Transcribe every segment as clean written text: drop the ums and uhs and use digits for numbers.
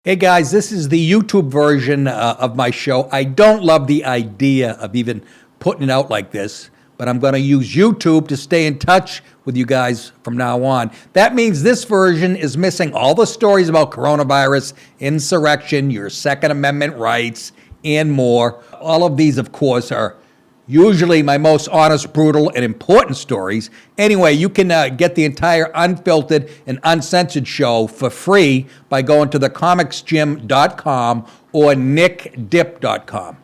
Hey guys, this is the YouTube version of my show. I don't love the idea of even putting it out like this, but I'm going to use YouTube to stay in touch with you guys from now on. That means this version is missing all the stories about coronavirus, insurrection, your Second Amendment rights, and more. All of these, of course, are usually my most honest, brutal, and important stories. Anyway, you can get the entire unfiltered and uncensored show for free by going to thecomicsgym.com or nickdip.com.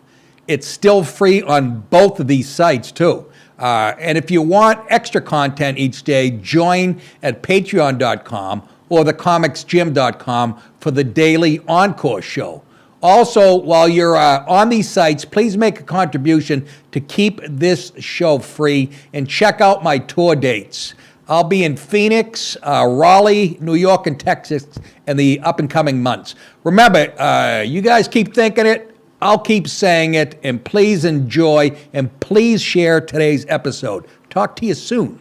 It's still free on both of these sites, too. And if you want extra content each day, join at patreon.com or thecomicsgym.com for the daily Encore show. Also, while you're on these sites, please make a contribution to keep this show free and check out my tour dates. I'll be in Phoenix, Raleigh, New York, and Texas in the up-and-coming months. Remember, you guys keep thinking it, I'll keep saying it, and please enjoy, and please share today's episode. Talk to you soon.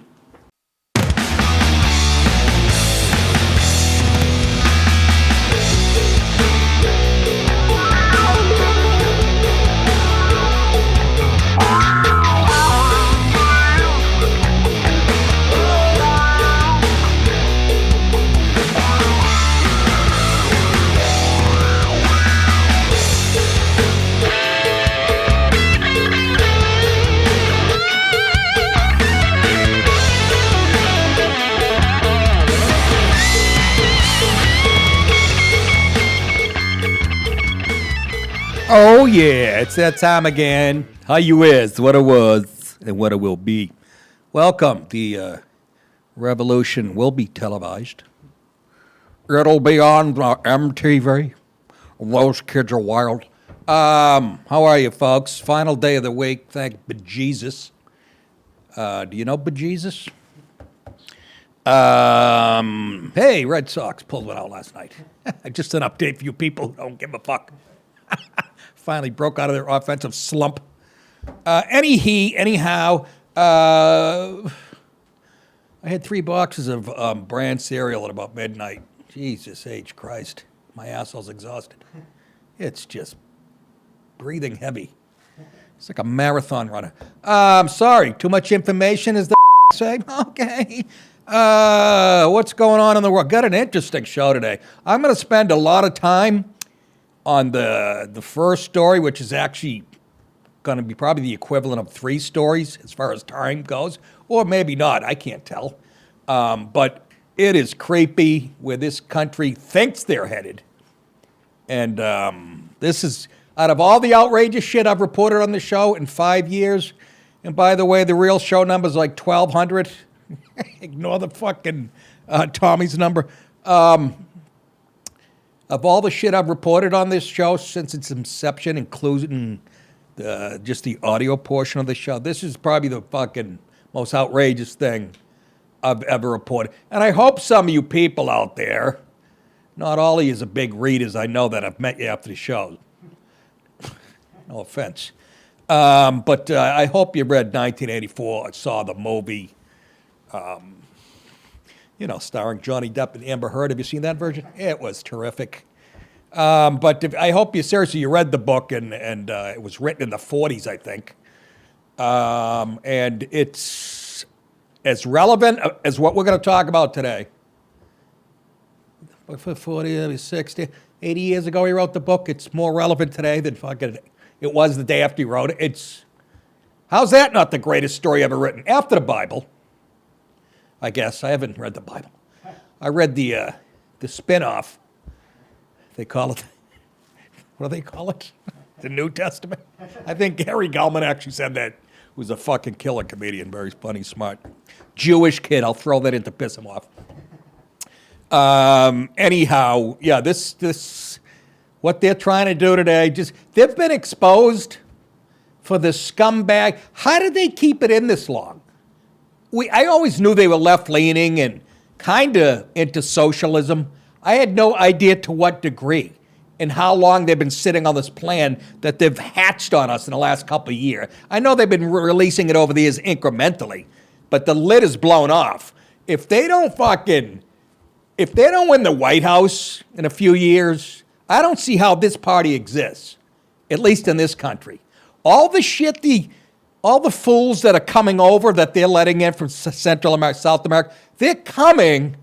Oh yeah, it's that time again. How you is, what it was, and what it will be. Welcome. The revolution will be televised. It'll be on MTV. Those kids are wild. How are you, folks? Final day of the week. Thank bejesus. Do you know bejesus? Hey, Red Sox pulled one out last night. Just an update for you people who don't give a fuck. Finally broke out of their offensive slump. Anyhow, I had 3 boxes of brand cereal at about midnight. Jesus H. Christ. My asshole's exhausted. It's just breathing heavy. It's like a marathon runner. I'm sorry. Too much information is the say? Okay. What's going on in the world? Got an interesting show today. I'm going to spend a lot of time on the first story, which is actually going to be probably the equivalent of 3 stories as far as time goes, or maybe not, I can't tell. But it is creepy where this country thinks they're headed. And this is, out of all the outrageous shit I've reported on the show in 5 years, and by the way, the real show number is like 1,200. Ignore the fucking Tommy's number. Of all the shit I've reported on this show since its inception, including just the audio portion of the show, this is probably the fucking most outrageous thing I've ever reported. And I hope some of you people out there, not all of you are big readers, I know that I've met you after the show. No offense. But I hope you read 1984, saw the movie, starring Johnny Depp and Amber Heard. Have you seen that version? It was terrific. But I hope you read the book, and it was written in the 40s, I think. And it's as relevant as what we're going to talk about today. For 40, 60, 80 years ago he wrote the book. It's more relevant today than fucking it was the day after he wrote it. How's that not the greatest story ever written? After the Bible. I guess. I haven't read the Bible. I read the spin-off. They call it, what do they call it? The New Testament? I think Gary Gulman actually said that. Who's a fucking killer comedian, very funny, smart. Jewish kid, I'll throw that in to piss him off. Anyhow, yeah, this, what they're trying to do today, they've been exposed for the scumbag. How did they keep it in this long? I always knew they were left-leaning and kind of into socialism. I had no idea to what degree and how long they've been sitting on this plan that they've hatched on us in the last couple of years. I know they've been releasing it over the years incrementally, but the lid is blown off. If they don't win the White House in a few years, I don't see how this party exists, at least in this country. All the shit, all the fools that are coming over that they're letting in from Central America, South America, they're coming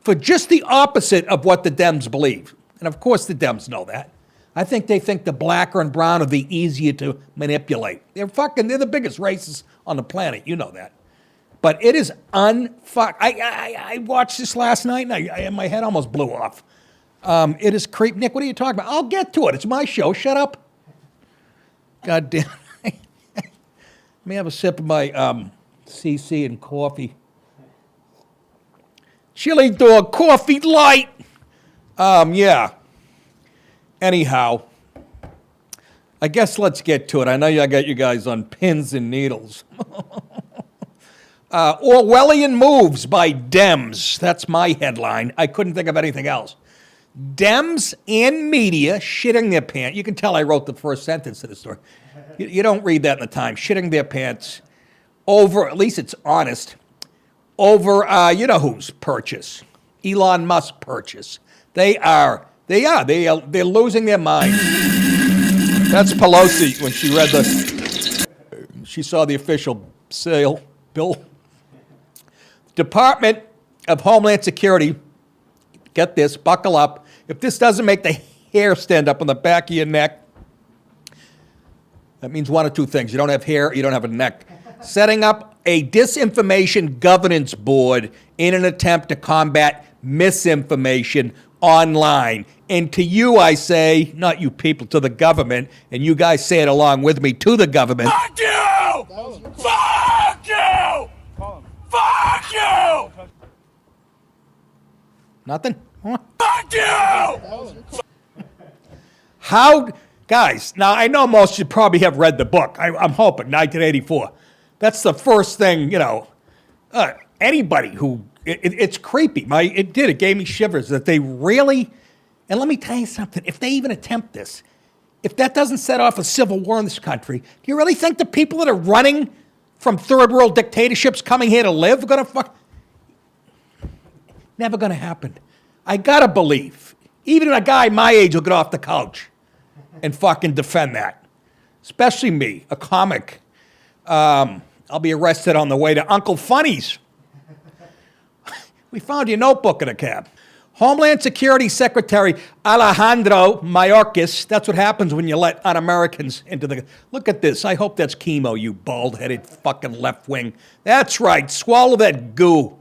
for just the opposite of what the Dems believe. And of course the Dems know that. I think they think the blacker and brown are the easier to manipulate. They're the biggest racists on the planet. You know that. But it is I watched this last night and my head almost blew off. It is creep. Nick, what are you talking about? I'll get to it. It's my show. Shut up. God damn. Let me have a sip of my CC and coffee. Chili dog coffee light. Yeah. Anyhow, I guess let's get to it. I know I got you guys on pins and needles. Orwellian moves by Dems. That's my headline. I couldn't think of anything else. Dems and media shitting their pants. You can tell I wrote the first sentence of the story. You don't read that in the Times. Shitting their pants over, at least it's honest, over you know whose purchase. Elon Musk purchase. They're losing their minds. That's Pelosi when she saw the official sale bill. Department of Homeland Security, get this, buckle up. If this doesn't make the hair stand up on the back of your neck, that means one of two things. You don't have hair, you don't have a neck. Setting up a disinformation governance board in an attempt to combat misinformation online. And to you, I say, not you people, to the government, and you guys say it along with me, to the government. Fuck you! Fuck you! Fuck you! Nothing? Huh? Fuck you! How, guys, now I know most of you probably have read the book. I'm hoping, 1984. That's the first thing, anybody who, it's creepy. It gave me shivers that they really, and let me tell you something, if they even attempt this, if that doesn't set off a civil war in this country, do you really think the people that are running from third world dictatorships coming here to live are going to Never going to happen. I got to believe. Even a guy my age will get off the couch and fucking defend that. Especially me, a comic. I'll be arrested on the way to Uncle Funny's. We found your notebook in a cab. Homeland Security Secretary Alejandro Mayorkas. That's what happens when you let un-Americans into the... Look at this. I hope that's chemo, you bald-headed fucking left wing. That's right. Swallow that goo.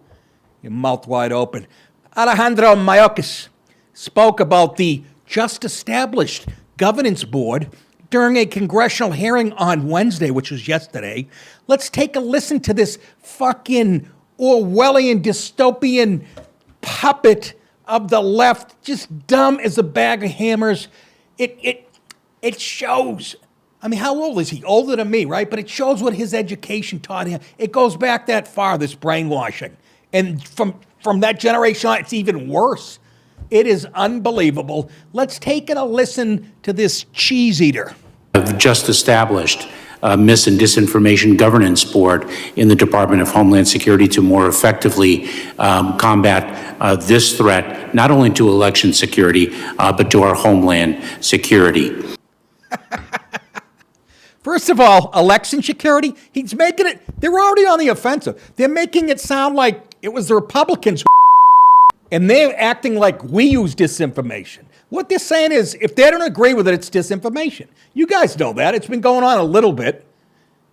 Your mouth wide open. Alejandro Mayorkas spoke about the just-established governance board during a congressional hearing on Wednesday, which was yesterday. Let's take a listen to this fucking Orwellian dystopian puppet of the left, just dumb as a bag of hammers. It shows. I mean, how old is he? Older than me, right? But it shows what his education taught him. It goes back that far, this brainwashing. And from that generation on, it's even worse. It is unbelievable. Let's take a listen to this cheese eater. Have just established a mis- and disinformation governance board in the Department of Homeland Security to more effectively combat this threat, not only to election security, but to our homeland security. First of all, election security, he's making it, they're already on the offensive. They're making it sound like it was the Republicans and they're acting like we use disinformation. What they're saying is, if they don't agree with it, it's disinformation. You guys know that. It's been going on a little bit,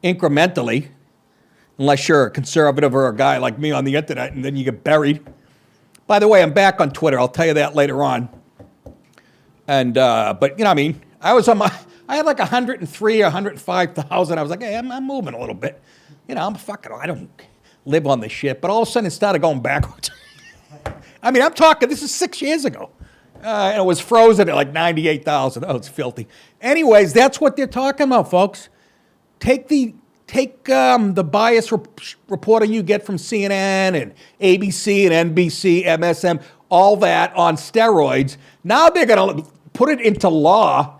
incrementally, unless you're a conservative or a guy like me on the internet, and then you get buried. By the way, I'm back on Twitter. I'll tell you that later on. And, but, you know what I mean? I had like 103 or 105,000. I was like, hey, I'm moving a little bit. You know, I don't live on this shit. But all of a sudden, it started going backwards. I mean, I'm talking, this is 6 years ago. And it was frozen at like 98,000. Oh, it's filthy. Anyways, that's what they're talking about, folks. Take the bias reporting you get from CNN and ABC and NBC, MSM, all that on steroids. Now they're going to put it into law.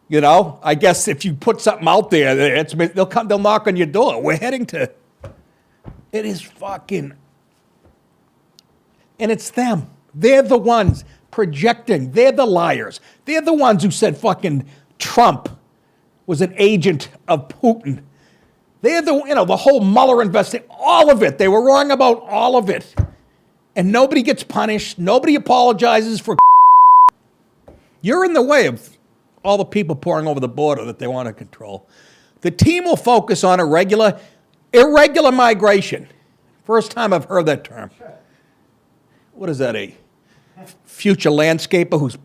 You know, I guess if you put something out there, they'll knock on your door. We're heading to, it is fucking, and it's them. They're the ones projecting. They're the liars. They're the ones who said fucking Trump was an agent of Putin. They're the whole Mueller investigation, all of it. They were wrong about all of it. And nobody gets punished. Nobody apologizes for. You're in the way of all the people pouring over the border that they want to control. The team will focus on irregular migration. First time I've heard that term. What is that, a future landscaper who's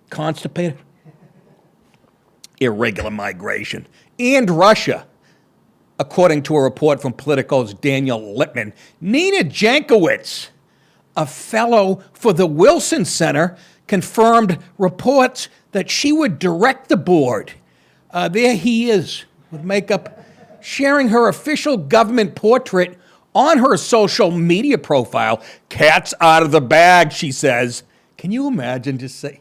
constipated? Irregular migration. And Russia, according to a report from Politico's Daniel Lippman. Nina Jankowicz, a fellow for the Wilson Center, confirmed reports that she would direct the board. There he is, with makeup, sharing her official government portrait on her social media profile. Cat's out of the bag, she says. Can you imagine just saying,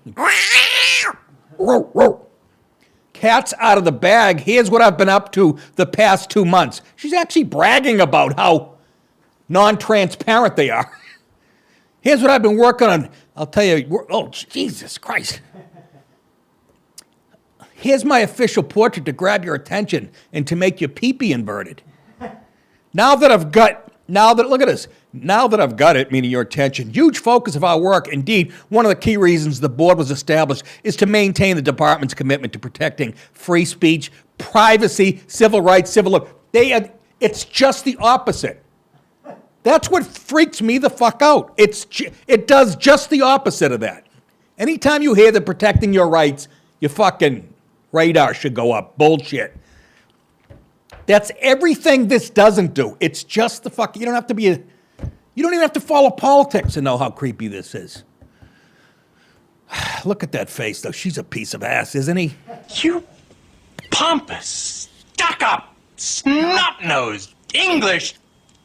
cat's out of the bag. Here's what I've been up to the past 2 months. She's actually bragging about how non-transparent they are. Here's what I've been working on. I'll tell you, oh, Jesus Christ. Here's my official portrait to grab your attention and to make your pee-pee inverted. Look at this. Now that I've got it, meaning your attention, huge focus of our work. Indeed, one of the key reasons the board was established is to maintain the department's commitment to protecting free speech, privacy, civil rights, civil. It's just the opposite. That's what freaks me the fuck out. It does just the opposite of that. Anytime you hear that protecting your rights, your fucking radar should go up. Bullshit. That's everything this doesn't do. It's just the fuck. You don't even have to follow politics to know how creepy this is. Look at that face, though. She's a piece of ass, isn't he? You pompous, stuck-up, snot-nosed, English,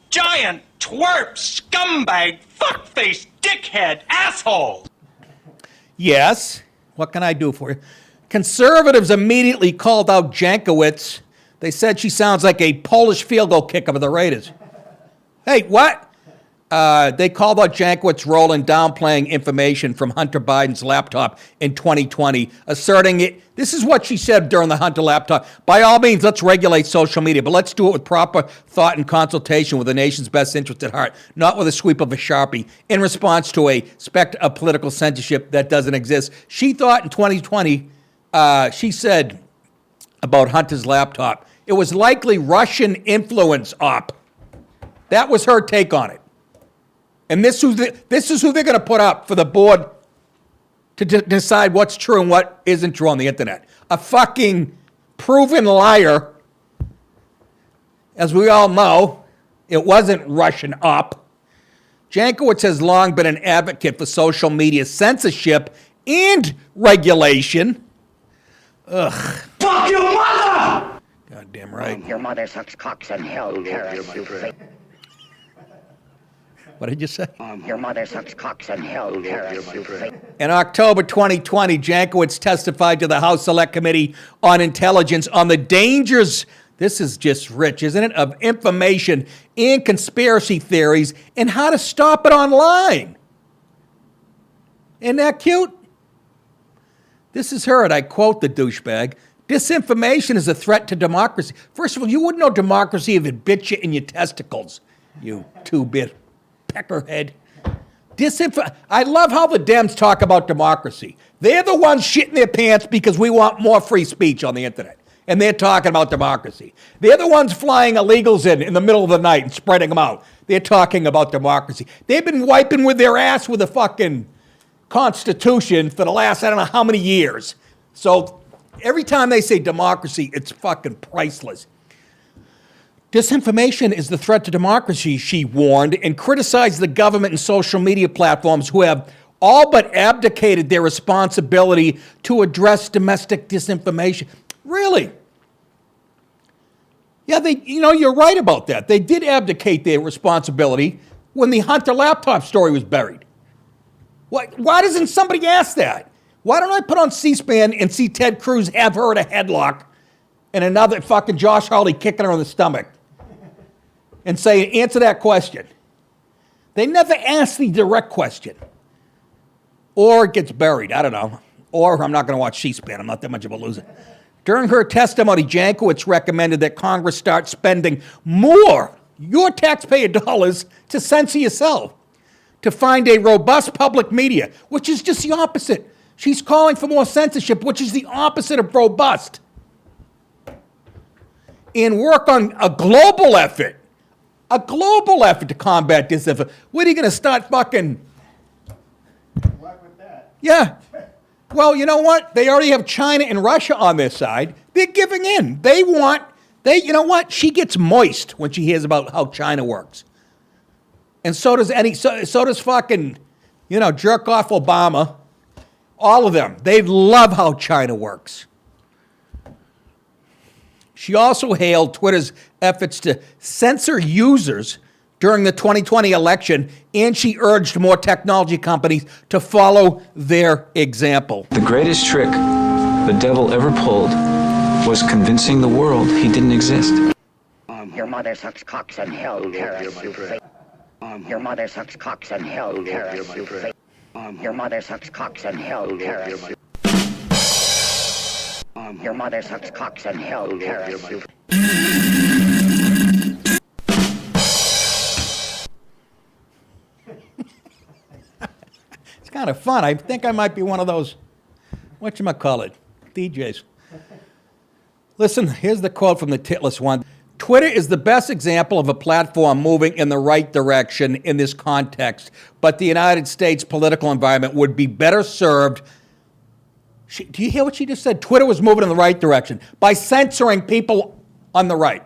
giant, twerp, scumbag, fuckface, dickhead, asshole. Yes. What can I do for you? Conservatives immediately called out Jankowicz. They said she sounds like a Polish field goal kicker for the Raiders. Hey, what? They called out Jankowicz's role in downplaying information from Hunter Biden's laptop in 2020, asserting it. This is what she said during the Hunter laptop. By all means, let's regulate social media, but let's do it with proper thought and consultation with the nation's best interest at heart, not with a sweep of a Sharpie, in response to a specter of political censorship that doesn't exist. She thought in 2020, she said about Hunter's laptop, it was likely Russian influence op. That was her take on it. And this is who they're going to put up for the board to decide what's true and what isn't true on the internet. A fucking proven liar. As we all know, it wasn't Russian op. Jankowicz has long been an advocate for social media censorship and regulation. Ugh. Fuck your mother! Goddamn right. Your mother sucks cocks in hell, terrorist, you fake. What did you say? Your mother sucks cocks in hell, terrorist, you fake. In October 2020, Jankowicz testified to the House Select Committee on Intelligence on the dangers, this is just rich, isn't it, of information and conspiracy theories and how to stop it online. Isn't that cute? This is her, and I quote the douchebag. Disinformation is a threat to democracy. First of all, you wouldn't know democracy if it bit you in your testicles, you two-bit peckerhead. I love how the Dems talk about democracy. They're the ones shitting their pants because we want more free speech on the internet. And they're talking about democracy. They're the ones flying illegals in the middle of the night and spreading them out. They're talking about democracy. They've been wiping with their ass with a fucking Constitution for the last, I don't know how many years. So every time they say democracy, it's fucking priceless. Disinformation is the threat to democracy, she warned, and criticized the government and social media platforms who have all but abdicated their responsibility to address domestic disinformation. Really? Yeah, you're right about that. They did abdicate their responsibility when the Hunter laptop story was buried. Why doesn't somebody ask that? Why don't I put on C-SPAN and see Ted Cruz have her in a headlock and another fucking Josh Hawley kicking her in the stomach and say, answer that question? They never ask the direct question. or it gets buried. I don't know. Or I'm not going to watch C-SPAN. I'm not that much of a loser. During her testimony, Jankowicz recommended that Congress start spending more, your taxpayer dollars, to censor yourself, to find a robust public media, which is just the opposite. She's calling for more censorship, which is the opposite of robust. And work on a global effort to combat disinformation. What are you going to start fucking... Luck with that. Yeah. Well, you know what? They already have China and Russia on their side. They're giving in. You know what? She gets moist when she hears about how China works. And so does fucking, jerk off Obama. All of them. They love how China works. She also hailed Twitter's efforts to censor users during the 2020 election, and she urged more technology companies to follow their example. The greatest trick the devil ever pulled was convincing the world he didn't exist. Your mother sucks cocks in hell, Karis, you fake. Your mother sucks cocks in hell, Karis, you fake. Your mother sucks cocks in hell, Karis. Your mother sucks cocks in hell, Karis, you It's kind of fun. I think I might be one of those, whatchamacallit, DJs. Listen, here's the quote from the Titless One. Twitter is the best example of a platform moving in the right direction in this context, but the United States political environment would be better served. Do you hear what she just said? Twitter was moving in the right direction by censoring people on the right.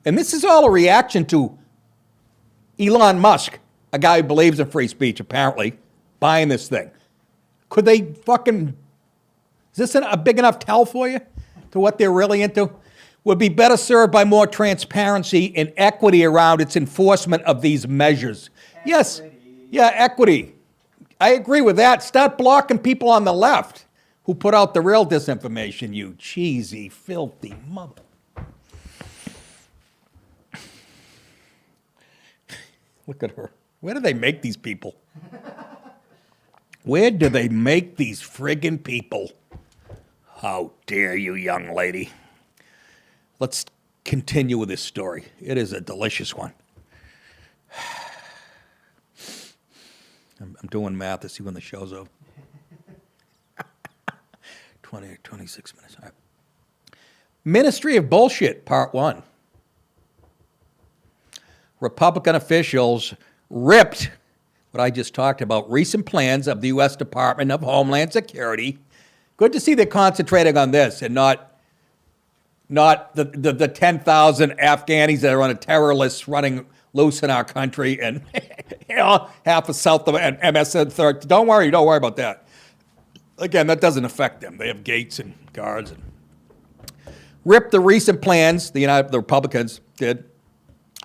And this is all a reaction to Elon Musk, a guy who believes in free speech, apparently, buying this thing. Could they fucking... Is this a big enough tell for you to what they're really into? Would be better served by more transparency and equity around its enforcement of these measures. Yes. Yeah, equity. I agree with that. Start blocking people on the left who put out the real disinformation, you cheesy, filthy mother. Look at her. Where do they make these people? Where do they make these friggin' people? How dare you, young lady. Let's continue with this story. It is a delicious one. I'm doing math to see when the show's over. 20 or 26 minutes. All right. Ministry of Bullshit, Part 1. Republican officials ripped what I just talked about, recent plans of the U.S. Department of Homeland Security. Good to see they're concentrating on this and not the 10,000 Afghanis that are on a terror list running loose in our country and half of South of MS-13. Don't worry about that. Again, that doesn't affect them. They have gates and guards. And ripped the recent plans, the Republicans did,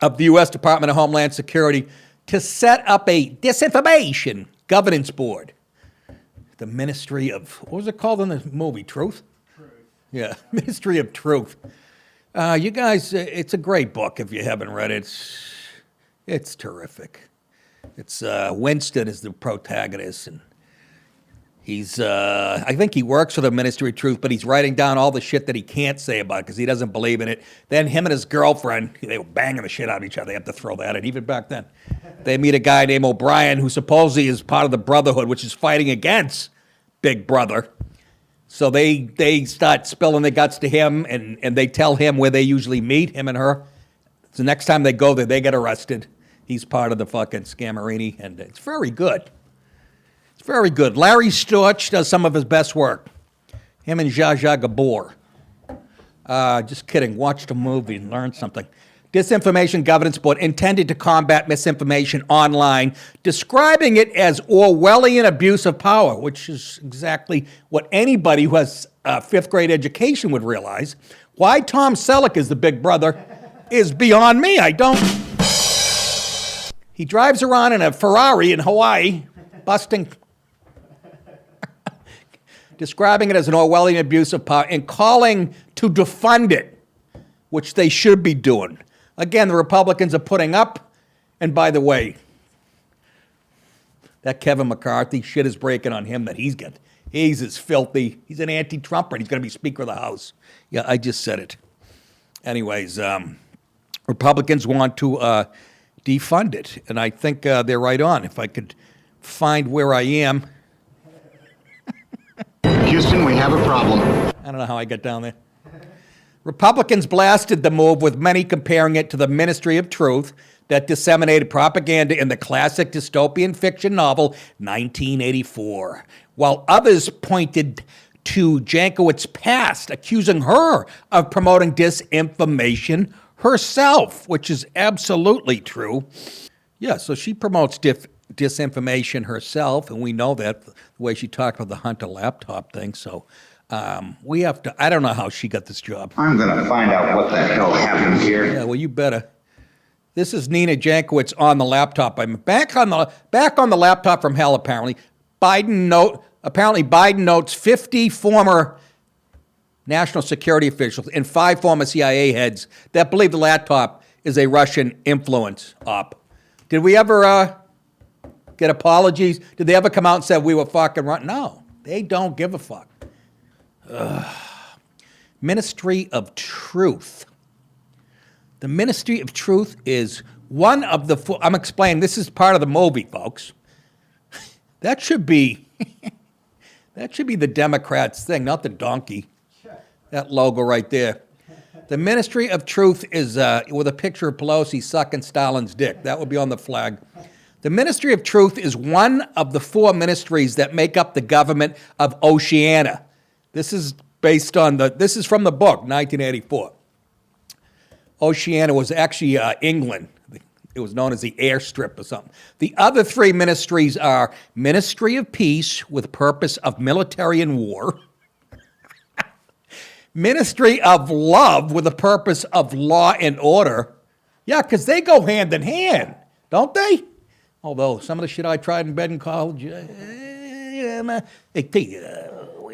of the U.S. Department of Homeland Security to set up a disinformation governance board. The Ministry of, what was it called in the movie, Truth? Truth. Yeah, Ministry of Truth. You guys, it's a great book if you haven't read it. It's terrific. It's Winston is the protagonist, and he's, I think he works for the Ministry of Truth, but he's writing down all the shit that he can't say about it because he doesn't believe in it. Then him and his girlfriend, they were banging the shit out of each other. They have to throw that in, even back then. They meet a guy named O'Brien who supposedly is part of the Brotherhood, which is fighting against Big Brother. So they start spilling their guts to him, and they tell him where they usually meet, him and her. So next time they go there, they get arrested. He's part of the fucking scammerini, and it's very good. It's very good. Larry Storch does some of his best work. Him and Zsa Zsa Gabor. Just kidding. Watch the movie and learn something. Disinformation Governance Board intended to combat misinformation online, describing it as Orwellian abuse of power, which is exactly what anybody who has a fifth grade education would realize. Why Tom Selleck is the big brother is beyond me. I don't. He drives around in a Ferrari in Hawaii, busting, describing it as an Orwellian abuse of power and calling to defund it, which they should be doing. Again, the Republicans are putting up, and by the way, That Kevin McCarthy, shit is breaking on him that he's as filthy. He's an anti-Trumper and he's going to be Speaker of the House. Yeah, I just said it. Anyways, Republicans want to defund it, and I think they're right on. If I could find where I am. Houston, we have a problem. I don't know how I got down there. Republicans blasted the move, with many comparing it to the Ministry of Truth that disseminated propaganda in the classic dystopian fiction novel 1984, while others pointed to Jankowicz's past, accusing her of promoting disinformation herself, which is absolutely true. Yeah, so she promotes disinformation herself, and we know that the way she talked about the Hunter laptop thing. So we have to, I don't know how she got this job. I'm gonna find out what the hell happened here. Yeah, well, you better. This is Nina Jankowicz on the laptop. I'm back on the laptop from hell, apparently. Biden notes 50 former national security officials and 5 former CIA heads that believe the laptop is a Russian influence op. Did we ever get apologies? Did they ever come out and say we were fucking wrong? No, they don't give a fuck. Ministry of Truth. The Ministry of Truth is one of the I'm explaining, this is part of the movie, folks. That should be the Democrats' thing, not the donkey. That logo right there. The Ministry of Truth is with a picture of Pelosi sucking Stalin's dick. That would be on the flag. The Ministry of Truth is one of the 4 ministries that make up the government of Oceania. This is this is from the book, 1984. Oceania was actually England. It was known as the airstrip or something. The other 3 ministries are Ministry of Peace with purpose of military and war, Ministry of Love with a purpose of law and order. Yeah, because they go hand in hand, don't they? Although some of the shit I tried in bed in college, we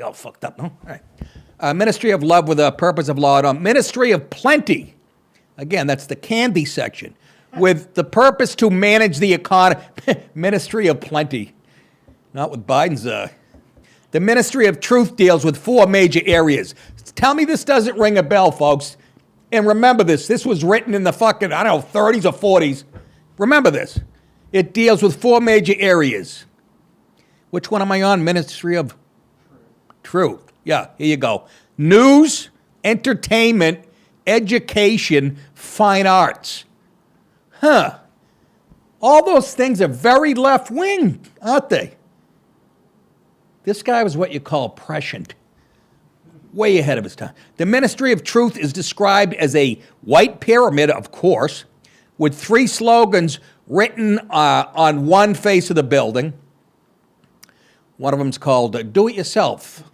all fucked up, no? All right. Ministry of Love with a purpose of law and order. Ministry of Plenty. Again, that's the candy section. With the purpose to manage the economy. Ministry of Plenty. Not with Biden's. The Ministry of Truth deals with 4 major areas. Tell me this doesn't ring a bell, folks. And remember this. This was written in the fucking, 30s or 40s. Remember this. It deals with 4 major areas. Which one am I on? Ministry of Truth. Yeah, here you go. News, entertainment, education, fine arts. Huh. All those things are very left-wing, aren't they? This guy was what you call prescient. Way ahead of his time. The Ministry of Truth is described as a white pyramid, of course, with 3 slogans written on one face of the building. One of them's called Do It Yourself,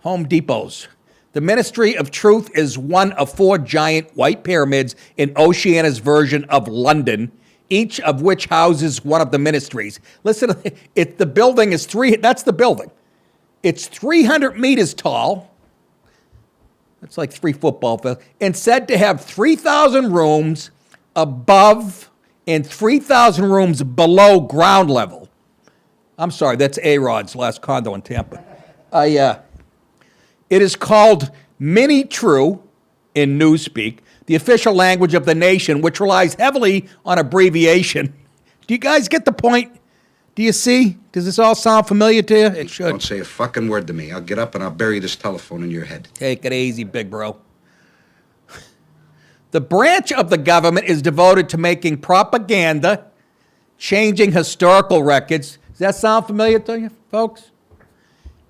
Home Depot's. The Ministry of Truth is one of 4 giant white pyramids in Oceania's version of London, each of which houses one of the ministries. Listen, the building is that's the building. It's 300 meters tall. That's like 3 football fields. And said to have 3,000 rooms above and 3,000 rooms below ground level. I'm sorry, that's A-Rod's last condo in Tampa. It is called Mini True in Newspeak, the official language of the nation, which relies heavily on abbreviation. Do you guys get the point? Do you see? Does this all sound familiar to you? It should. Don't say a fucking word to me. I'll get up and I'll bury this telephone in your head. Take it easy, big bro. The branch of the government is devoted to making propaganda, changing historical records. Does that sound familiar to you, folks?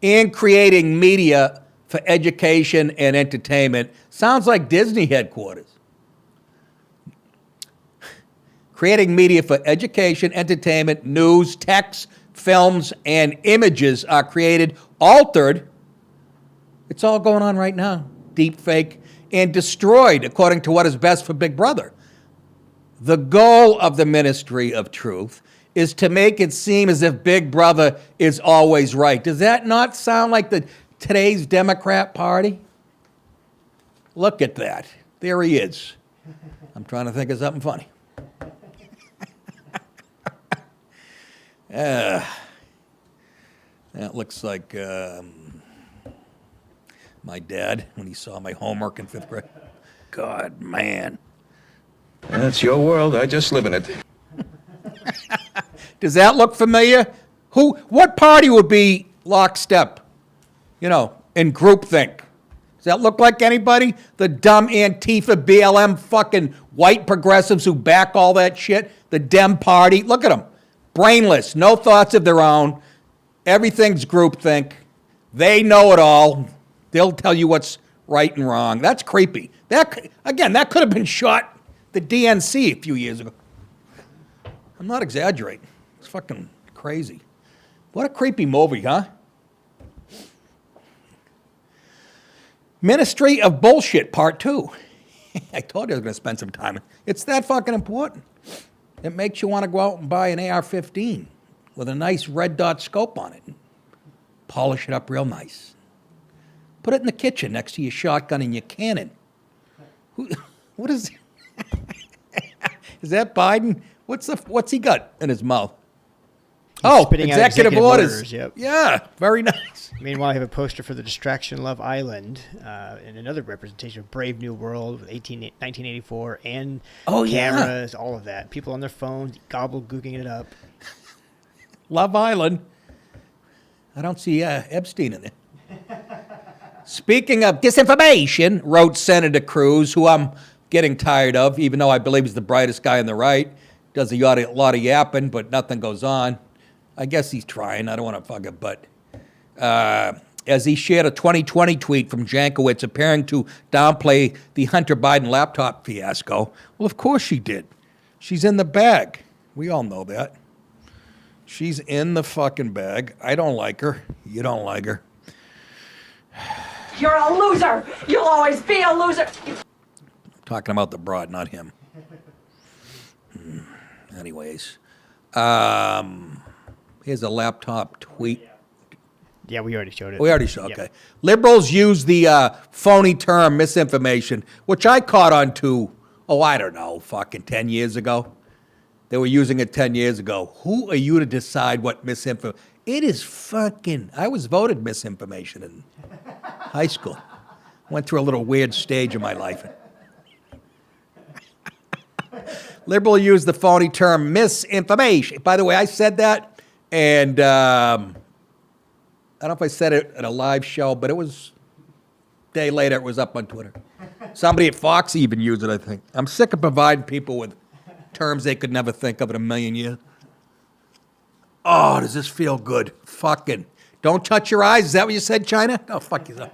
And creating media for education and entertainment. Sounds like Disney headquarters. Creating media for education, entertainment, news, text, films, and images are created, altered. It's all going on right now. Deep fake and destroyed according to what is best for Big Brother. The goal of the Ministry of Truth is to make it seem as if Big Brother is always right. Does that not sound like today's Democrat Party? Look at that. There he is. I'm trying to think of something funny. That looks like my dad when he saw my homework in 5th grade. God, man. That's your world. I just live in it. Does that look familiar? What party would be lockstep, in groupthink? Does that look like anybody? The dumb Antifa, BLM, fucking white progressives who back all that shit? The Dem party? Look at them. Brainless, no thoughts of their own. Everything's groupthink. They know it all. They'll tell you what's right and wrong. That's creepy. That could have been shot the DNC a few years ago. I'm not exaggerating. It's fucking crazy. What a creepy movie, huh? Ministry of Bullshit, Part 2. I told you I was going to spend some time. It's that fucking important. It makes you want to go out and buy an AR-15 with a nice red dot scope on it. Polish it up real nice. Put it in the kitchen next to your shotgun and your cannon. What is... Is that Biden? What's he got in his mouth? Oh, Spitting out executive orders. Yep. Yeah, very nice. Meanwhile, I have a poster for the Distraction Love Island and another representation of Brave New World with 1984 and cameras, all of that. People on their phones, gobbledygooking it up. Love Island. I don't see Epstein in there. Speaking of disinformation, wrote Senator Cruz, who I'm getting tired of, even though I believe he's the brightest guy on the right. Does a lot of yapping, but nothing goes on. I guess he's trying. I don't want to fuck it, but as he shared a 2020 tweet from Jankowicz appearing to downplay the Hunter Biden laptop fiasco. Well, of course she did. She's in the bag. We all know that. She's in the fucking bag. I don't like her. You don't like her. You're a loser. You'll always be a loser. Talking about the broad, not him. Anyways. Here's a laptop tweet. Yeah, we already showed it. We already showed, okay. Yep. Liberals use the phony term misinformation, which I caught on to, I don't know, fucking 10 years ago. They were using it 10 years ago. Who are you to decide what misinformation? It is fucking, I was voted misinformation in high school. Went through a little weird stage of my life. Liberal use the phony term misinformation. By the way, I said that, and I don't know if I said it at a live show, but it was a day later, it was up on Twitter. Somebody at Fox even used it, I think. I'm sick of providing people with terms they could never think of in a million years. Oh, does this feel good? Fucking. Don't touch your eyes. Is that what you said, China? Oh, fuck yourself.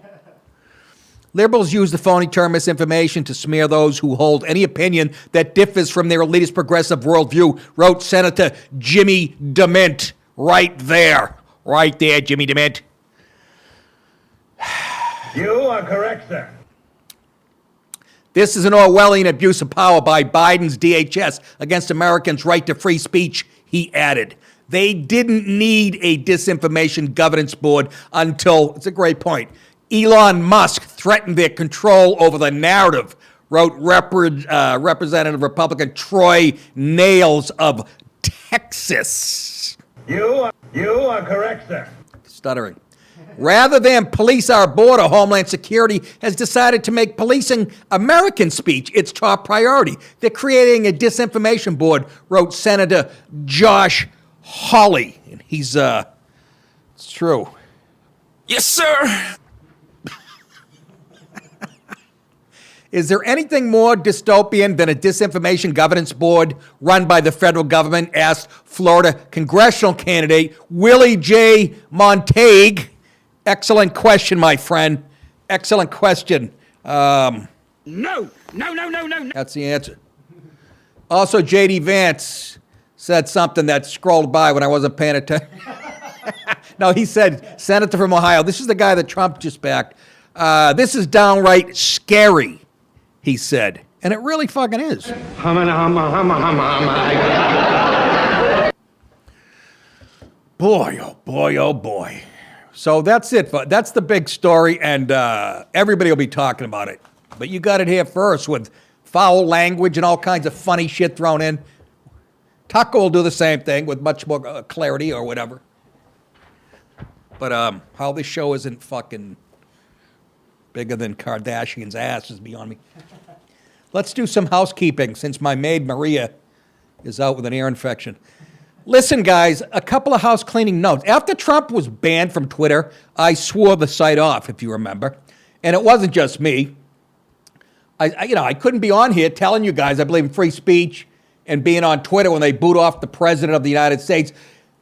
Liberals use the phony term misinformation to smear those who hold any opinion that differs from their elitist progressive worldview, wrote Senator Jimmy DeMint. Right there, Jimmy DeMint. You are correct, sir. This is an Orwellian abuse of power by Biden's DHS against Americans' right to free speech, he added. They didn't need a disinformation governance board until, it's a great point, Elon Musk threatened their control over the narrative, wrote Representative Republican Troy Nails of Texas. You are correct, sir. Stuttering. Rather than police our border, Homeland Security has decided to make policing American speech its top priority. They're creating a disinformation board, wrote Senator Josh Hawley. And he's, it's true. Yes, sir. Is there anything more dystopian than a disinformation governance board run by the federal government? Asked Florida congressional candidate Willie J. Montague. Excellent question, my friend. Excellent question. No. That's the answer. Also, J.D. Vance said something that scrolled by when I wasn't paying attention. No, he said, Senator from Ohio. This is the guy that Trump just backed. This is downright scary, he said. And it really fucking is. Boy, oh boy, oh boy. So that's it. That's the big story, and everybody will be talking about it. But you got it here first with foul language and all kinds of funny shit thrown in. Tucker will do the same thing with much more clarity or whatever. But how this show isn't fucking bigger than Kardashian's ass is beyond me. Let's do some housekeeping since my maid Maria is out with an ear infection. Listen, guys, a couple of house cleaning notes. After Trump was banned from Twitter, I swore the site off, if you remember. And it wasn't just me. I couldn't be on here telling you guys I believe in free speech and being on Twitter when they boot off the president of the United States.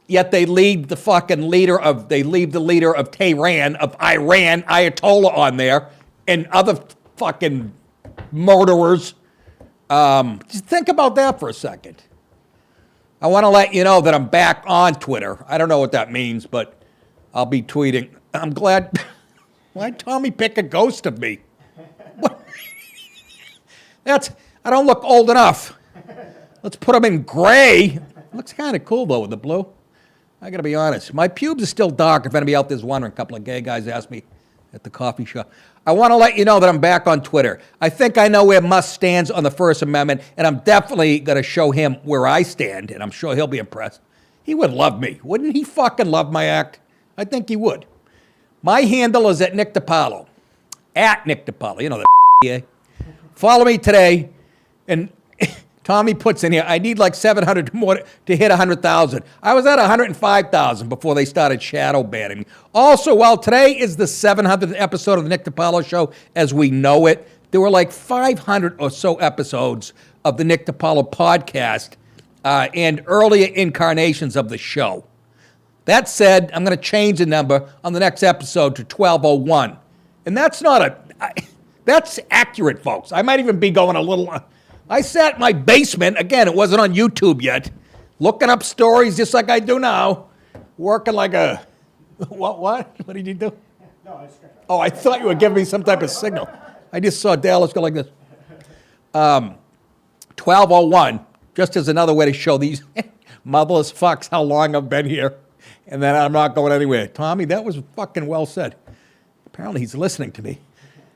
Yet they leave the leader of Tehran, of Iran, Ayatollah on there, and other fucking murderers. Just think about that for a second. I want to let you know that I'm back on Twitter. I don't know what that means, but I'll be tweeting. I'm glad. Why'd Tommy pick a ghost of me? I don't look old enough. Let's put him in gray. Looks kind of cool, though, with the blue. I got to be honest. My pubes are still dark, if anybody out there's wondering. A couple of gay guys asked me at the coffee shop. I want to let you know that I'm back on Twitter. I think I know where Musk stands on the First Amendment, and I'm definitely going to show him where I stand, and I'm sure he'll be impressed. He would love me. Wouldn't he fucking love my act? I think he would. My handle is at Nick DiPaolo. At Nick DiPaolo. You know that. Follow me today, and Tommy puts in here, I need like 700 more to hit 100,000. I was at 105,000 before they started shadow banning me. Also, while today is the 700th episode of the Nick DiPaolo Show as we know it, there were like 500 or so episodes of the Nick DiPaolo podcast and earlier incarnations of the show. That said, I'm going to change the number on the next episode to 1201. And that's that's accurate, folks. I might even be going a little... I sat in my basement, again, it wasn't on YouTube yet, looking up stories just like I do now, working like a, what? What did you do? Oh, I thought you were giving me some type of signal. I just saw Dallas go like this. 1201, just as another way to show these motherless fucks how long I've been here, and then I'm not going anywhere. Tommy, that was fucking well said. Apparently he's listening to me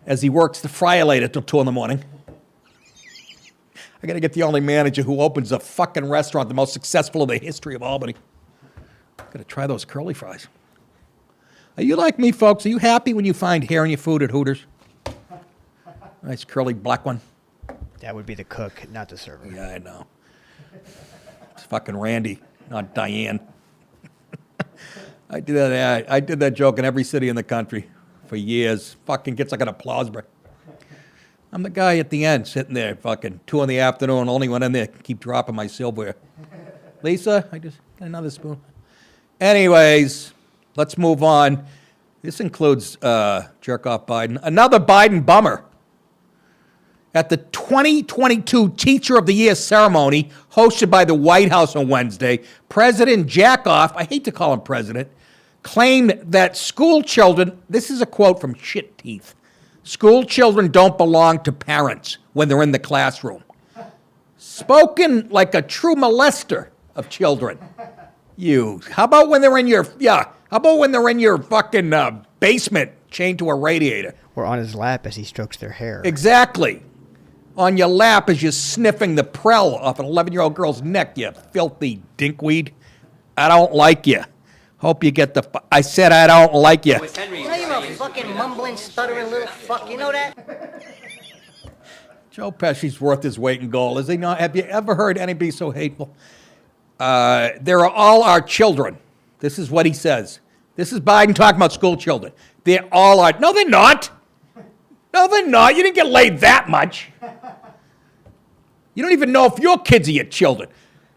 as he works the fryer later till 2 in the morning. I got to get the only manager who opens a fucking restaurant, the most successful in the history of Albany. Got to try those curly fries. Are you like me, folks? Are you happy when you find hair in your food at Hooters? Nice curly black one. That would be the cook, not the server. Yeah, I know. It's fucking Randy, not Diane. I did that joke in every city in the country for years. Fucking gets like an applause break. I'm the guy at the end sitting there, fucking 2 in the afternoon, only one in there, keep dropping my silverware. Lisa, I just got another spoon. Anyways, let's move on. This includes jerk off Biden. Another Biden bummer. At the 2022 Teacher of the Year ceremony hosted by the White House on Wednesday, President Jackoff, I hate to call him president, claimed that school children, this is a quote from Shit Teeth, school children don't belong to parents when they're in the classroom. Spoken like a true molester of children. How about when they're in your, fucking basement chained to a radiator? Or on his lap as he strokes their hair. Exactly. On your lap as you're sniffing the prell off an 11-year-old girl's neck, you filthy dinkweed. I don't like you. Hope you get I said I don't like you. You know you're a fucking mumbling, stuttering little fuck, you know that? Joe Pesci's worth his weight in gold, is he not? Have you ever heard anybody so hateful? They're all our children. This is what he says. This is Biden talking about school children. They're all our... No, they're not. No, they're not. You didn't get laid that much. You don't even know if your kids are your children.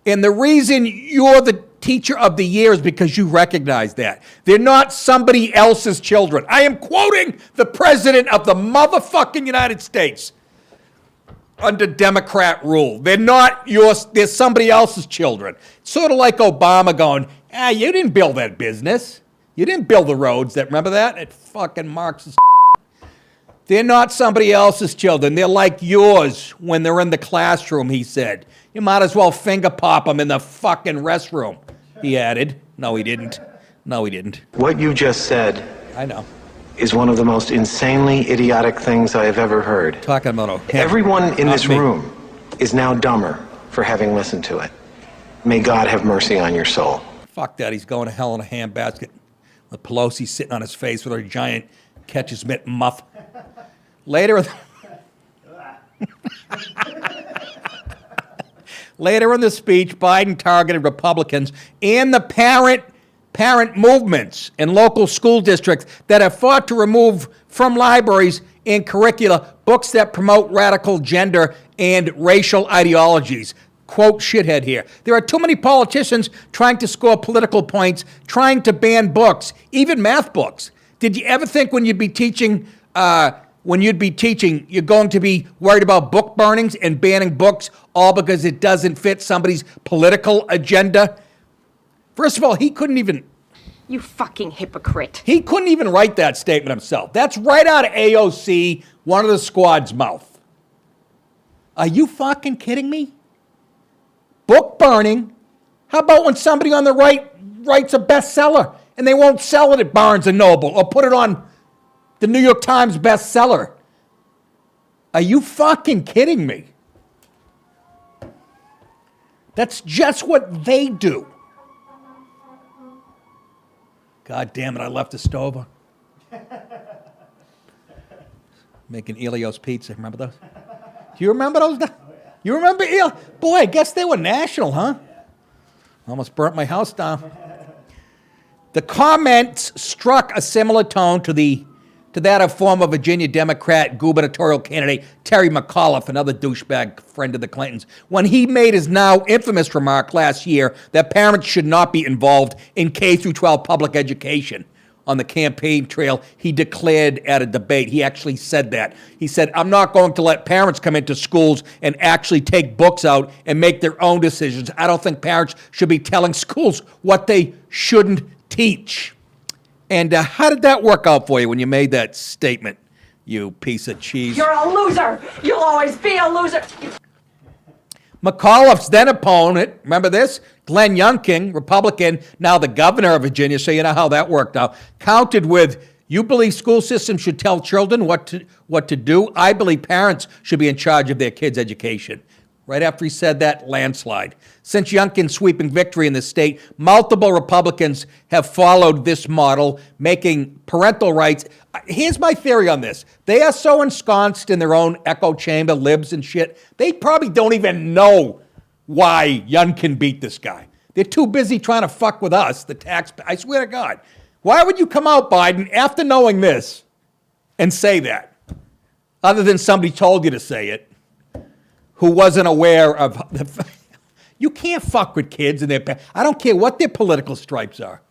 And the reason you're the Teacher of the Year is because you recognize that. They're not somebody else's children. I am quoting the President of the motherfucking United States under Democrat rule. They're not yours. They're somebody else's children. Sort of like Obama going, you didn't build that business. You didn't build the roads. Remember that? It fucking Marxist. They're not somebody else's children. They're like yours when they're in the classroom, he said. You might as well finger pop them in the fucking restroom, he added. No, he didn't. No, he didn't. What you just said, I know, is one of the most insanely idiotic things I have ever heard. Talking about everyone in this room is now dumber for having listened to it. May God have mercy on your soul. Fuck that. He's going to hell in a handbasket. With Pelosi sitting on his face with her giant catcher's mitt muff. Later in the speech, Biden targeted Republicans and the parent movements in local school districts that have fought to remove from libraries and curricula books that promote radical gender and racial ideologies. Quote shithead here. There are too many politicians trying to score political points, trying to ban books, even math books. Did you ever think when you'd be teaching, you're going to be worried about book burnings and banning books all because it doesn't fit somebody's political agenda? First of all, he couldn't even... You fucking hypocrite. He couldn't even write that statement himself. That's right out of AOC, one of the squad's mouth. Are you fucking kidding me? Book burning? How about when somebody on the right writes a bestseller and they won't sell it at Barnes & Noble or put it on the New York Times bestseller? Are you fucking kidding me? That's just what they do. God damn it, I left the stove on. Making Elio's Pizza, remember those? Do you remember those? You remember Elio? Boy, I guess they were national, huh? Almost burnt my house down. The comments struck a similar tone to that of former Virginia Democrat gubernatorial candidate Terry Mcauliffe, another douchebag friend of the Clintons, when he made his now infamous remark last year that parents should not be involved in K-12 public education. On the campaign trail, he declared at a debate, he actually said that. He said, I'm not going to let parents come into schools and actually take books out and make their own decisions. I don't think parents should be telling schools what they shouldn't teach. And how did that work out for you when you made that statement, you piece of cheese? You're a loser. You'll always be a loser. McAuliffe's then opponent, remember this? Glenn Youngkin, Republican, now the governor of Virginia, so you know how that worked out, countered with, you believe school systems should tell children what to do? I believe parents should be in charge of their kids' education. Right after he said that, landslide. Since Youngkin's sweeping victory in the state, multiple Republicans have followed this model, making parental rights. Here's my theory on this. They are so ensconced in their own echo chamber, libs and shit, they probably don't even know why Youngkin beat this guy. They're too busy trying to fuck with us, the taxpayer. I swear to God. Why would you come out, Biden, after knowing this and say that? Other than somebody told you to say it, who wasn't aware of the... You can't fuck with kids and their... I don't care what their political stripes are.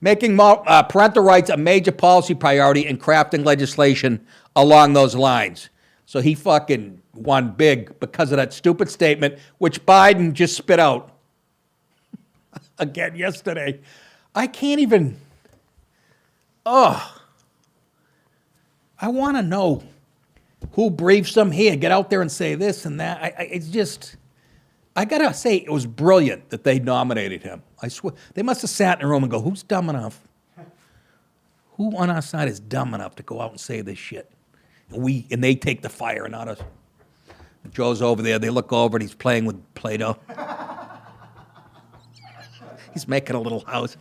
Making parental rights a major policy priority and crafting legislation along those lines. So he fucking won big because of that stupid statement, which Biden just spit out again yesterday. I can't even... I want to know who briefs them here. Get out there and say this and that. It's just... I got to say, it was brilliant that they nominated him. I swear. They must have sat in a room and go, who's dumb enough? Who on our side is dumb enough to go out and say this shit? And they take the fire and not us. Joe's over there. They look over and he's playing with Play-Doh. He's making a little house.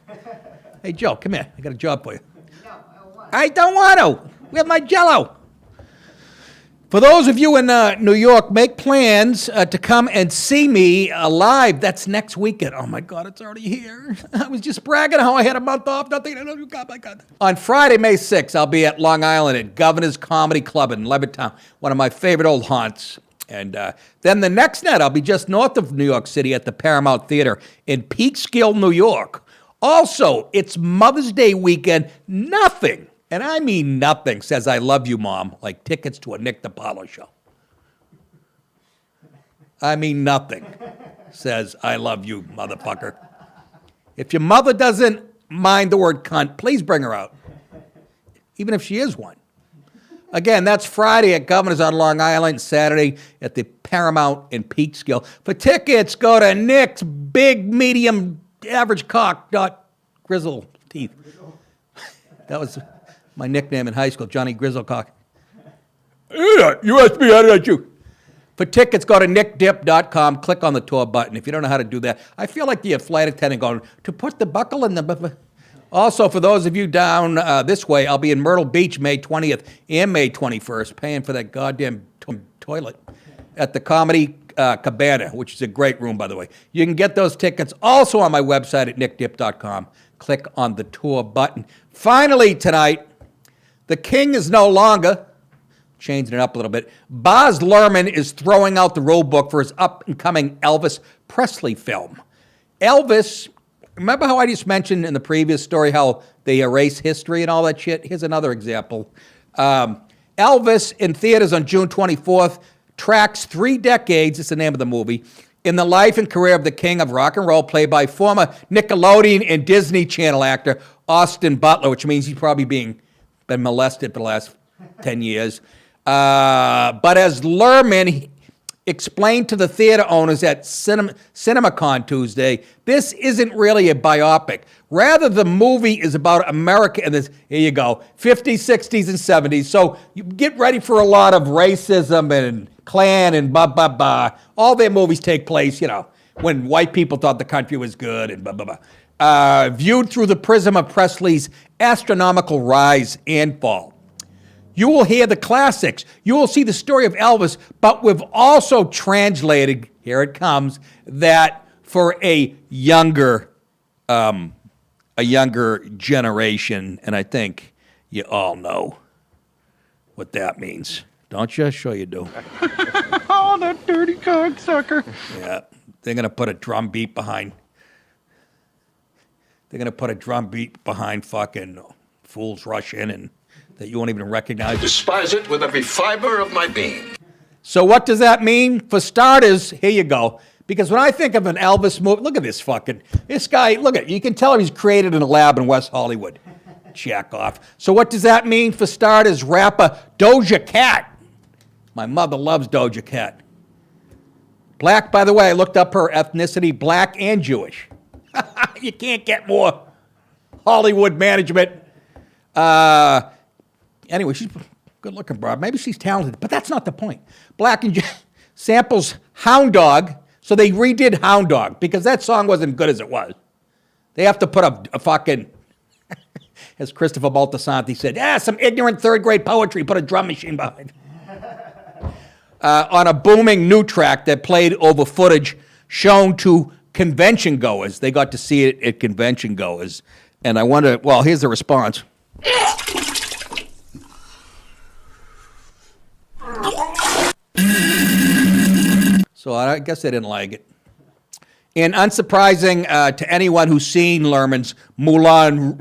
Hey, Joe, come here. I got a job for you. No, I don't want to. We have my Jell-O. For those of you in New York, make plans to come and see me live. That's next weekend. Oh, my God, it's already here. I was just bragging how I had a month off. Nothing. Oh, God, my God. On Friday, May 6th, I'll be at Long Island at Governor's Comedy Club in Levittown, one of my favorite old haunts. And then the next night, I'll be just north of New York City at the Paramount Theater in Peekskill, New York. Also, it's Mother's Day weekend. Nothing. And I mean nothing, says I love you, Mom, like tickets to a DiPaolo show. I mean nothing, says I love you, motherfucker. If your mother doesn't mind the word cunt, please bring her out, even if she is one. Again, that's Friday at Governor's on Long Island, Saturday at the Paramount in Peekskill. For tickets, go to Nick's Big Medium Average Cock Grizzle Teeth. That was my nickname in high school, Johnny Grizzlecock. You asked me, how did I do? For tickets, go to nickdip.com, click on the tour button. If you don't know how to do that, I feel like the flight attendant going, to put the buckle in the... Also, for those of you down this way, I'll be in Myrtle Beach May 20th and May 21st, paying for that goddamn toilet at the Comedy Cabana, which is a great room, by the way. You can get those tickets also on my website at nickdip.com. Click on the tour button. Finally tonight, the king is no longer, changing it up a little bit, Baz Luhrmann is throwing out the rule book for his up-and-coming Elvis Presley film. Elvis, remember how I just mentioned in the previous story how they erase history and all that shit? Here's another example. Elvis in theaters on June 24th tracks 3 decades, it's the name of the movie, in the life and career of the king of rock and roll, played by former Nickelodeon and Disney Channel actor Austin Butler, which means he's probably been molested for the last 10 years. But as Luhrmann explained to the theater owners at CinemaCon Tuesday, this isn't really a biopic. Rather, the movie is about America in this, here you go, 50s, 60s, and 70s. So you get ready for a lot of racism and Klan and blah, blah, blah. All their movies take place, when white people thought the country was good and blah, blah, blah. Viewed through the prism of Presley's astronomical rise and fall. You will hear the classics. You will see the story of Elvis, but we've also translated, here it comes, that for a younger generation, and I think you all know what that means. Don't you? Sure you do. Oh, that dirty cocksucker. Yeah, they're going to put a drum beat behind. They're going to put a drum beat behind fucking Fools Rush In and that you won't even recognize. I despise it with every fiber of my being. So what does that mean? For starters, here you go. Because when I think of an Elvis movie, look at this guy, look at, you can tell he's created in a lab in West Hollywood. Jack off. So what does that mean? For starters, rapper Doja Cat. My mother loves Doja Cat. Black, by the way, I looked up her ethnicity, black and Jewish. You can't get more Hollywood management. Anyway, she's good looking, bro. Maybe she's talented, but that's not the point. Black and samples Hound Dog, so they redid Hound Dog because that song wasn't good as it was. They have to put a fucking, as Christopher Baltasanti said, some ignorant third grade poetry, put a drum machine behind. On a booming new track that played over footage shown to convention goers. They got to see it at convention goers. And I wonder, well, here's the response. So I guess they didn't like it. And unsurprising to anyone who's seen Luhrmann's Moulin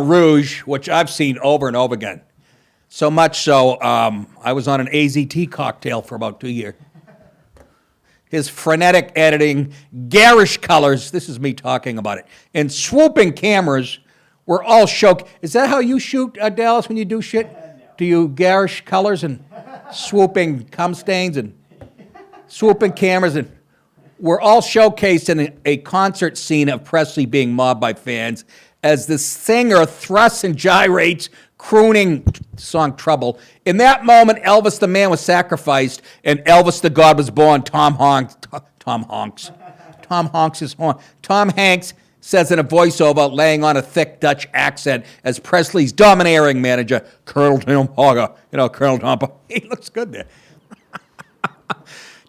Rouge, which I've seen over and over again. So much so, I was on an AZT cocktail for about 2 years. His frenetic editing, garish colors, this is me talking about it, and swooping cameras were all shook. Is that how you shoot, Dallas, when you do shit? Do you garish colors and swooping cum stains and swooping cameras? And were all showcased in a concert scene of Presley being mobbed by fans as the singer thrusts and gyrates, crooning song Trouble. In that moment, Elvis the man was sacrificed and Elvis the God was born. Tom Hanks says in a voiceover, laying on a thick Dutch accent as Presley's domineering manager, Colonel Tom Hogger. Colonel Tom, he looks good there.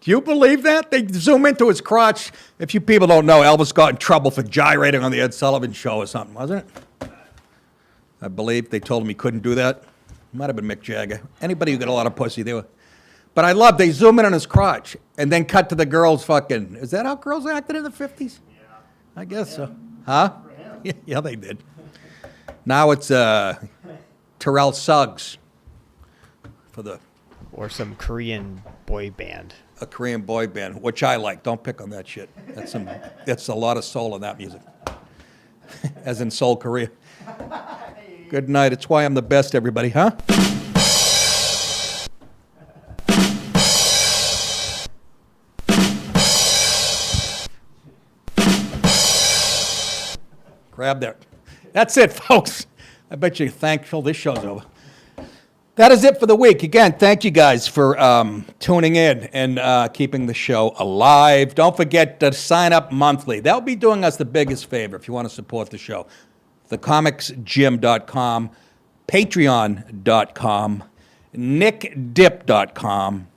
Do you believe that? They zoom into his crotch. If you people don't know, Elvis got in trouble for gyrating on the Ed Sullivan Show or something, wasn't it? I believe they told him he couldn't do that. Might have been Mick Jagger. Anybody who got a lot of pussy, they were. But I love, they zoom in on his crotch and then cut to the girls fucking, is that how girls acted in the 50s? Yeah. I guess so. Huh? Yeah, they did. Now it's Terrell Suggs for the... Or some Korean boy band. A Korean boy band, which I like. Don't pick on that shit. That's a lot of soul in that music. As in Seoul, Korea. Good night. It's why I'm the best, everybody, huh? Grab that. That's it, folks. I bet you're thankful this show's over. That is it for the week. Again, thank you guys for tuning in and keeping the show alive. Don't forget to sign up monthly. That'll be doing us the biggest favor if you want to support the show. thecomicsgym.com, patreon.com, nickdip.com,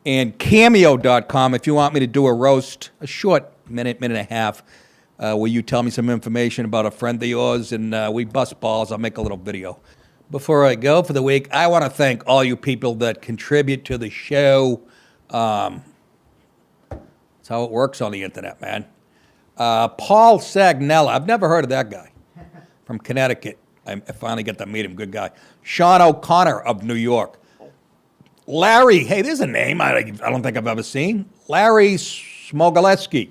and cameo.com if you want me to do a roast, a short minute and a half, where you tell me some information about a friend of yours and we bust balls. I'll make a little video. Before I go for the week, I want to thank all you people that contribute to the show. That's how it works on the internet, man. Paul Sagnella, I've never heard of that guy, from Connecticut. I finally get to meet him, good guy. Sean O'Connor of New York. Larry, hey, there's a name I don't think I've ever seen. Larry Smogaleski,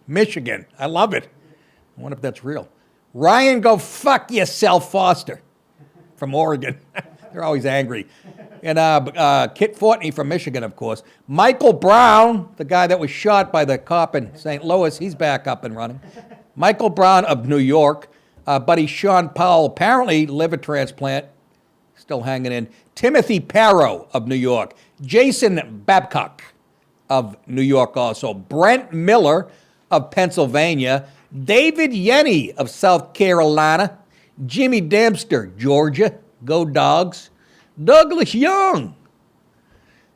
Michigan. I love it. I wonder if that's real. Ryan, go fuck yourself, Foster, from Oregon. They're always angry. And Kit Fortney from Michigan, of course. Michael Brown, the guy that was shot by the cop in St. Louis, he's back up and running. Michael Brown of New York. Buddy Sean Powell, apparently liver transplant, still hanging in. Timothy Parrow of New York. Jason Babcock of New York also. Brent Miller of Pennsylvania. David Yenny of South Carolina. Jimmy Dempster, Georgia. Go Dogs. Douglas Young.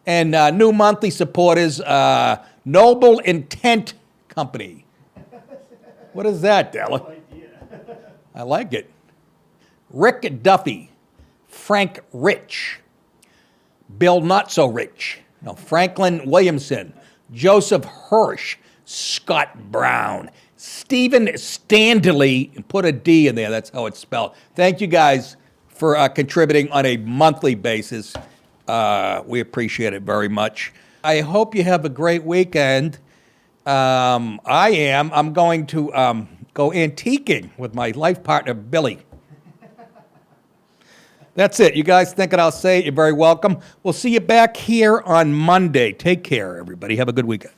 And new monthly supporters, Noble Intent Company. What is that, Della? I like it. Rick Duffy. Frank Rich. Bill Not So Rich. No, Franklin Williamson. Joseph Hirsch. Scott Brown. Stephen Standley, and put a D in there, that's how it's spelled. Thank you guys for contributing on a monthly basis. We appreciate it very much. I hope you have a great weekend. I'm going to go antiquing with my life partner, Billy. That's it. You guys thinking I'll say it, you're very welcome. We'll see you back here on Monday. Take care, everybody. Have a good weekend.